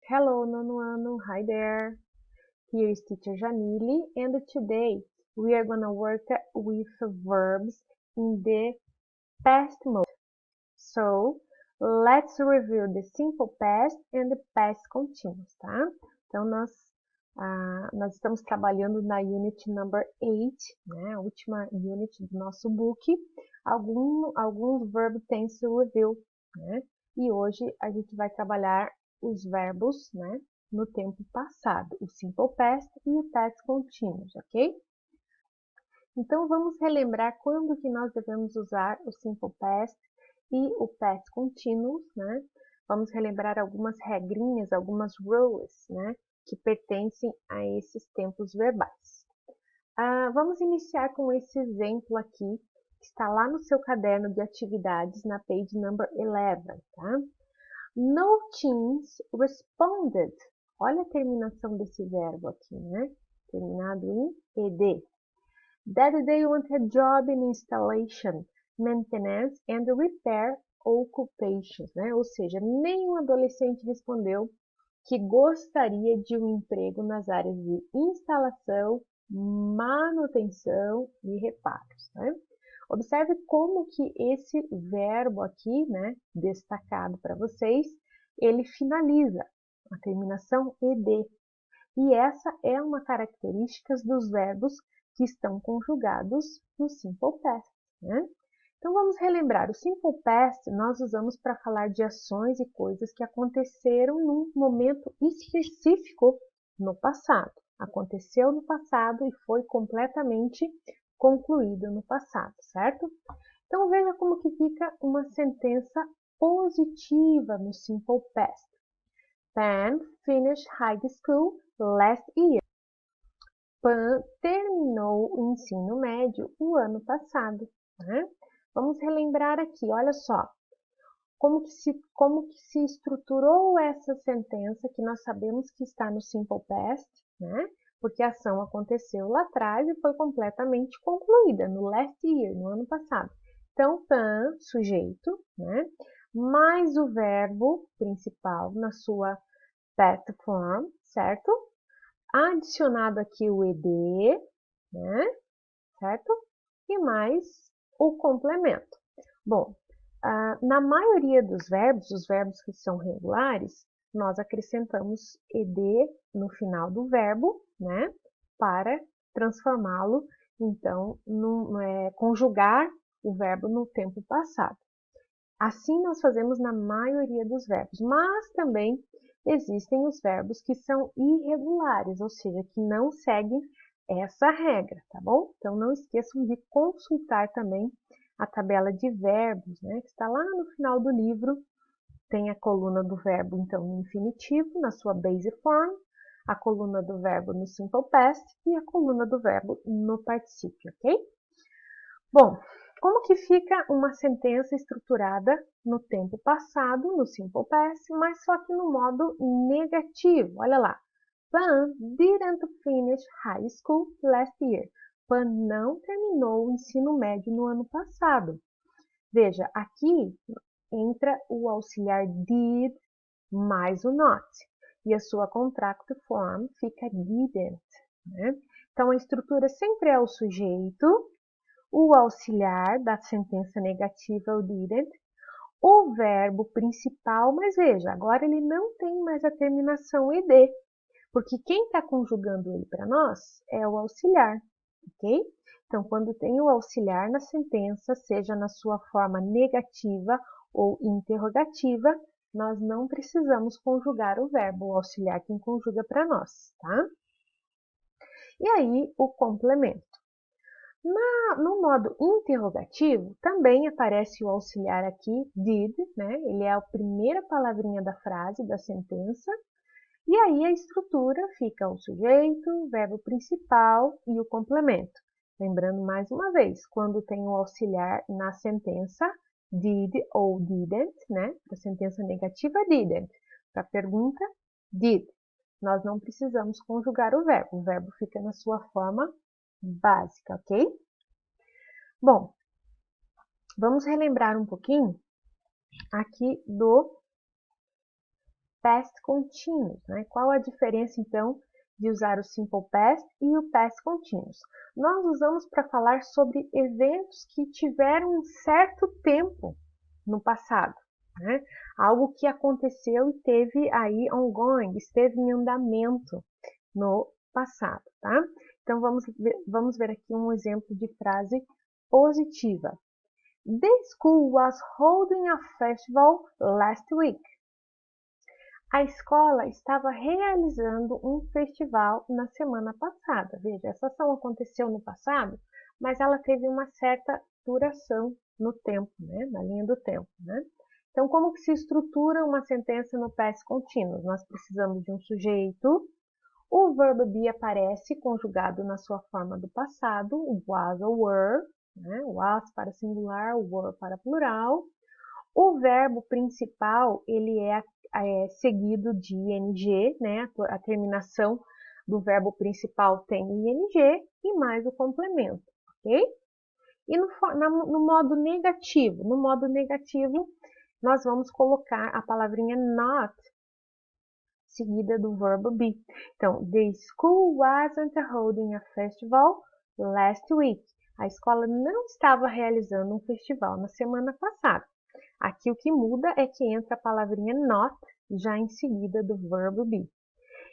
Hello, nono ano. Hi there. Here is teacher Janile, and today we are gonna work with verbs in the past mode. So, let's review the simple past and the past continuous, tá? Então, nós estamos trabalhando na unit number 8, né? A última unit do nosso book. Alguns verb tense review, né? E hoje a gente vai trabalhar os verbos, né, no tempo passado, o simple past e o past continuous, ok? Então, vamos relembrar quando que nós devemos usar o simple past e o past continuous, né? Vamos relembrar algumas regrinhas, algumas rules, né, que pertencem a esses tempos verbais. Vamos iniciar com esse exemplo aqui, que está lá no seu caderno de atividades, na page number 11, tá? No teens responded. Olha a terminação desse verbo aqui, né? Terminado em ed. That they want a job in installation, maintenance and repair occupations, né? Ou seja, nenhum adolescente respondeu que gostaria de um emprego nas áreas de instalação, manutenção e reparos, né? Observe como que esse verbo aqui, né, destacado para vocês, ele finaliza a terminação ed. E essa é uma característica dos verbos que estão conjugados no simple past, né? Então vamos relembrar, o simple past nós usamos para falar de ações e coisas que aconteceram num momento específico no passado. Aconteceu no passado e foi completamente concluído no passado, certo? Então veja como que fica uma sentença positiva no simple past. Pan finished high school last year. Pan terminou o ensino médio o ano passado, né? Vamos relembrar aqui, olha só, como que se estruturou essa sentença que nós sabemos que está no simple past, né? Porque a ação aconteceu lá atrás e foi completamente concluída no last year, no ano passado. Então, Pan, sujeito, né? Mais o verbo principal na sua past form, certo? Adicionado aqui o ed, né? Certo? E mais o complemento. Bom, na maioria dos verbos, os verbos que são regulares, nós acrescentamos ed no final do verbo, né, para transformá-lo, então, conjugar o verbo no tempo passado. Assim nós fazemos na maioria dos verbos, mas também existem os verbos que são irregulares, ou seja, que não seguem essa regra, tá bom? Então não esqueçam de consultar também a tabela de verbos, né, que está lá no final do livro. Tem a coluna do verbo, então, no infinitivo, na sua base form, a coluna do verbo no simple past e a coluna do verbo no particípio, ok? Bom, como que fica uma sentença estruturada no tempo passado, no simple past, mas só que no modo negativo? Olha lá. Pan didn't finish high school last year. Pan não terminou o ensino médio no ano passado. Veja, aqui entra o auxiliar did mais o not. E a sua contract form fica didn't, né? Então, a estrutura sempre é o sujeito, o auxiliar da sentença negativa é o didn't, o verbo principal, mas veja, agora ele não tem mais a terminação ed, porque quem está conjugando ele para nós é o auxiliar, ok? Então, quando tem o auxiliar na sentença, seja na sua forma negativa ou interrogativa, nós não precisamos conjugar o verbo, o auxiliar quem conjuga para nós, tá? E aí, o complemento. No modo interrogativo, também aparece o auxiliar aqui, did, né? Ele é a primeira palavrinha da frase, da sentença. E aí a estrutura fica o sujeito, o verbo principal e o complemento. Lembrando mais uma vez, quando tem o auxiliar na sentença, did ou didn't, né? Para a sentença negativa, didn't. Para a pergunta, did. Nós não precisamos conjugar o verbo fica na sua forma básica, ok? Bom, vamos relembrar um pouquinho aqui do past continuous, né? Qual a diferença, então, de usar o simple past e o past continuous? Nós usamos para falar sobre eventos que tiveram um certo tempo no passado, né? Algo que aconteceu e teve aí ongoing, esteve em andamento no passado, tá? Então, vamos ver aqui um exemplo de frase positiva. The school was holding a festival last week. A escola estava realizando um festival na semana passada. Veja, essa ação aconteceu no passado, mas ela teve uma certa duração no tempo, né? Na linha do tempo, né? Então, como que se estrutura uma sentença no past continuous? Nós precisamos de um sujeito, o verbo be aparece conjugado na sua forma do passado, o was ou were, né? Was para singular, were para plural. O verbo principal, ele é seguido de ing, né? A terminação do verbo principal tem ing e mais o complemento, ok? E no modo negativo, nós vamos colocar a palavrinha not seguida do verbo be. Então, the school wasn't holding a festival last week. A escola não estava realizando um festival na semana passada. Aqui o que muda é que entra a palavrinha not já em seguida do verbo be.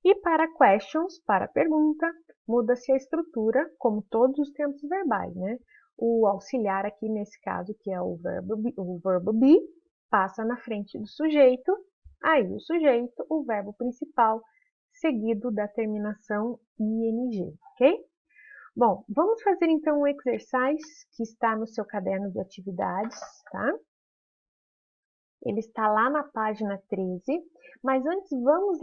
E para questions, para pergunta, muda-se a estrutura, como todos os tempos verbais, né? O auxiliar aqui, nesse caso, que é o verbo be, passa na frente do sujeito, aí o sujeito, o verbo principal, seguido da terminação ing, ok? Bom, vamos fazer então um exercise que está no seu caderno de atividades, tá? Ele está lá na página 13, mas antes vamos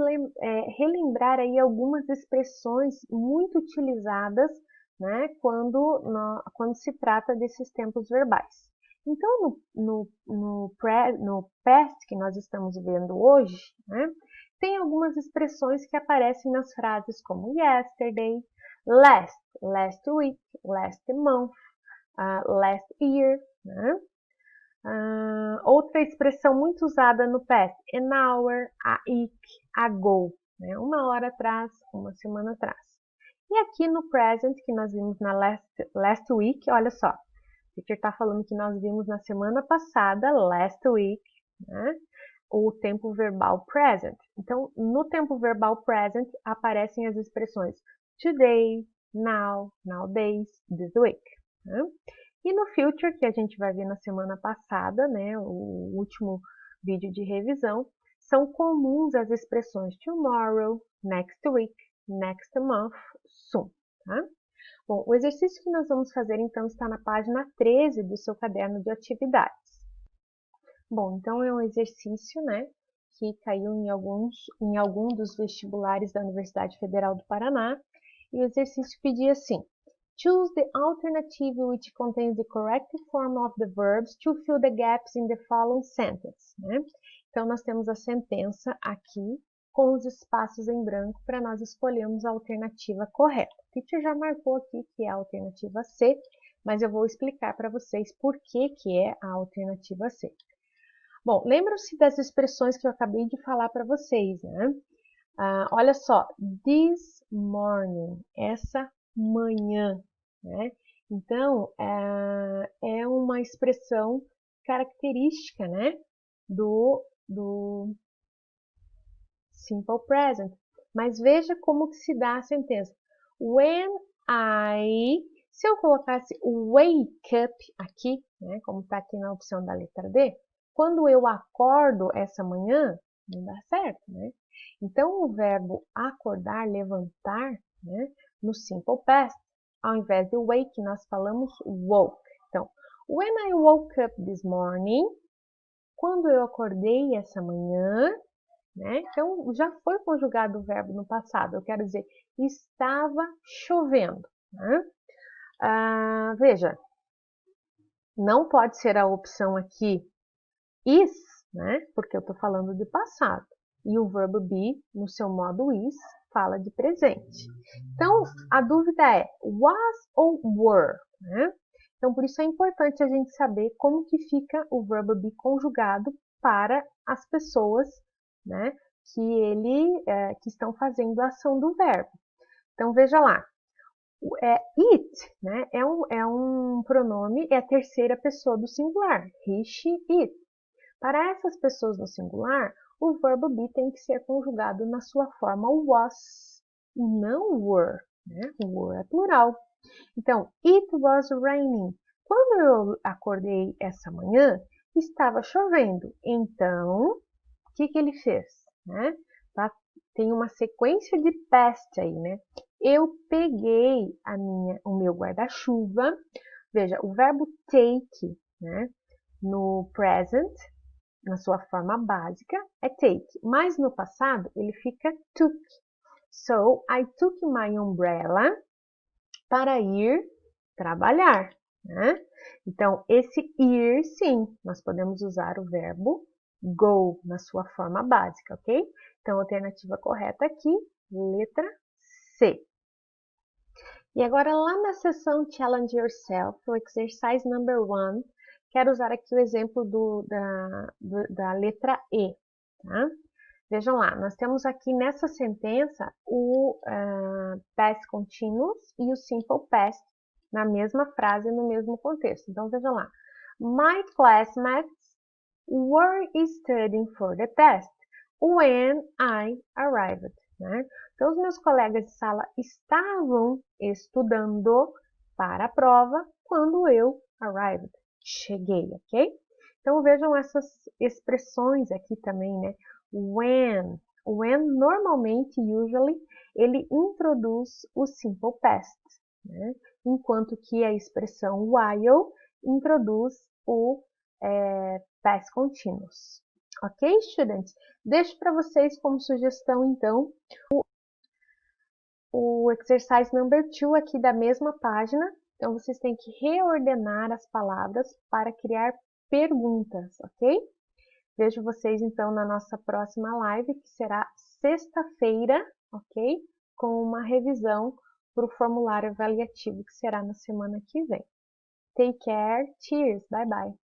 relembrar aí algumas expressões muito utilizadas, né, quando se trata desses tempos verbais. Então, no past que nós estamos vendo hoje, né, tem algumas expressões que aparecem nas frases como yesterday, last week, last month, last year, né? Outra expressão muito usada no past, an hour, a week, ago, né? Uma hora atrás, uma semana atrás. E aqui no present, que nós vimos na last week, olha só, o teacher está falando que nós vimos na semana passada, last week, né? O tempo verbal present. Então, no tempo verbal present, aparecem as expressões today, now, nowadays, this week, né? E no future, que a gente vai ver na semana passada, né, o último vídeo de revisão, são comuns as expressões tomorrow, next week, next month, soon. Tá? Bom, o exercício que nós vamos fazer então está na página 13 do seu caderno de atividades. Bom, então é um exercício, né, que caiu em algum dos vestibulares da Universidade Federal do Paraná, e o exercício pedia assim: choose the alternative which contains the correct form of the verbs to fill the gaps in the following sentence. Né? Então, nós temos a sentença aqui com os espaços em branco para nós escolhermos a alternativa correta. O teacher já marcou aqui que é a alternativa C, mas eu vou explicar para vocês por que é a alternativa C. Bom, lembram-se das expressões que eu acabei de falar para vocês, né? Olha só, this morning, essa manhã, né? Então, é uma expressão característica, né, do simple present. Mas veja como que se dá a sentença. Se eu colocasse wake up aqui, né, como está aqui na opção da letra D, quando eu acordo essa manhã, não dá certo, né? Então, o verbo acordar, levantar, né, no simple past, ao invés de wake, nós falamos woke. Então, when I woke up this morning, quando eu acordei essa manhã, né? Então, já foi conjugado o verbo no passado. Eu quero dizer, estava chovendo. Né? Veja, não pode ser a opção aqui is, né? Porque eu estou falando de passado. E o verbo be, no seu modo is, fala de presente. Então, a dúvida é was ou were, né? Então, por isso é importante a gente saber como que fica o verbo be conjugado para as pessoas, né, que estão fazendo a ação do verbo. Então, veja lá. It, né, é um pronome, é a terceira pessoa do singular. He, she, it. Para essas pessoas no singular, o verbo be tem que ser conjugado na sua forma was e não were. Né? O were é plural. Então, it was raining. Quando eu acordei essa manhã, estava chovendo. Então, o que ele fez? Né? Tá? Tem uma sequência de past aí, né? Eu peguei o meu guarda-chuva. Veja, o verbo take, né? No present, na sua forma básica, é take. Mas no passado, ele fica took. So, I took my umbrella para ir trabalhar. Né? Então, esse ir, sim, nós podemos usar o verbo go na sua forma básica, ok? Então, a alternativa correta aqui, letra C. E agora, lá na seção Challenge Yourself, o exercise number 1, quero usar aqui o exemplo da letra E. Tá? Vejam lá, nós temos aqui nessa sentença o past continuous e o simple past na mesma frase, no mesmo contexto. Então, vejam lá. My classmates were studying for the test when I arrived. Né? Então, os meus colegas de sala estavam estudando para a prova quando eu arrived. Cheguei, ok? Então, vejam essas expressões aqui também, né? When normalmente, usually, ele introduz o simple past, né? Enquanto que a expressão while introduz o past continuous. Ok, students? Deixo para vocês como sugestão, então, o exercise number 2 aqui da mesma página. Então, vocês têm que reordenar as palavras para criar perguntas, ok? Vejo vocês, então, na nossa próxima live, que será sexta-feira, ok? Com uma revisão para o formulário avaliativo, que será na semana que vem. Take care. Cheers. Bye, bye.